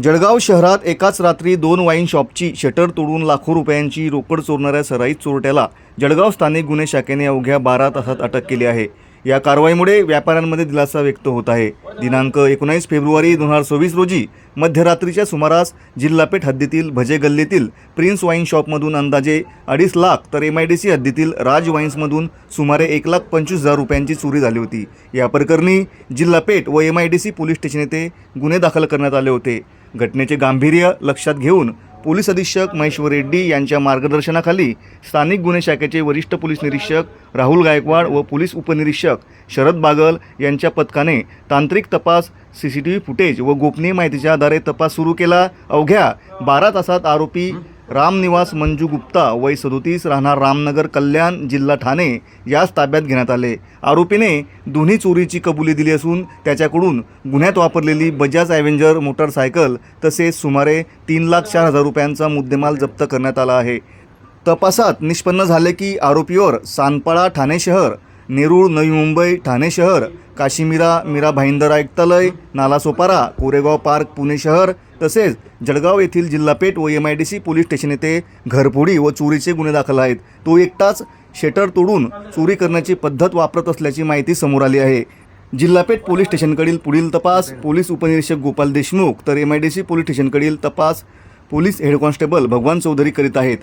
जळगाव शहरात एकाच रात्री 2 वाईन शॉपची शटर तोडून लाखो रुपयांची रोकड चोरणाऱ्या सराईत चोरट्याला जळगाव स्थानिक गुन्हे शाखेने अवघ्या 12 तासात अटक केली आहे। या कारवाईमुळे व्यापाऱ्यांमध्ये दिलासा व्यक्त होत आहे। दिनांक 19 फेब्रुवारी 2024 रोजी मध्यरात्रीच्या सुमारास जिल्हापेठ हद्दीतील भजे गल्लीतील प्रिन्स वाईन शॉपमधून अंदाजे 2.5 लाख तर MIDC हद्दीतील राज वाईन्समधून सुमारे 1,25,000 रुपयांची चोरी झाली होती। या प्रकरणी जिल्हापेठ व MIDC पोलीस स्टेशन येथे गुन्हे दाखल करण्यात आले होते। घटनेचे गांभीर्य लक्षात घेऊन पोलीस अधीक्षक महेश्वर रेड्डी यांच्या मार्गदर्शनाखाली स्थानिक गुन्हे शाखेचे वरिष्ठ पोलीस निरीक्षक राहुल गायकवाड व पोलीस उपनिरीक्षक शरद बागल यांच्या पथकाने तांत्रिक तपास, CCTV फुटेज व गोपनीय माहितीच्या आधारे तपास सुरू केला। अवघ्या 12 तासात आरोपी रामनिवास मंजू गुप्ता वय 37 राहणार रामनगर कल्याण जिल्हा ठाणे यास ताब्यात घेण्यात आले। आरोपीने दोन्ही चोरीची कबुली दिली असून त्याच्याकडून गुन्ह्यात वापरलेली बजाज ॲव्हेंजर मोटारसायकल तसेच सुमारे 3,04,000 रुपयांचा मुद्देमाल जप्त करण्यात आला आहे। तपासात निष्पन्न झाले की आरोपीवर सानपाडा ठाणे शहर, नेरूळ नवी मुंबई ठाणे शहर, काशीमीरा मीरा भाईंदर आयुक्तालय, नालासोपारा, कोरेगाव पार्क पुणे शहर तसेच जळगाव येथील जिल्हापेठ व MIDC पोलीस स्टेशन येथे घरफोडी व चोरीचे गुन्हे दाखल आहेत। तो एकटाच शटर तोडून चोरी करण्याची पद्धत वापरत असल्याची माहिती समोर आली आहे। जिल्हापेठ पोलीस स्टेशनकडील पुढील तपास पोलीस उपनिरीक्षक गोपाल देशमुख तर MIDC पोलीस स्टेशनकडील तपास पोलीस हेड कॉन्स्टेबल भगवान चौधरी करीत आहेत।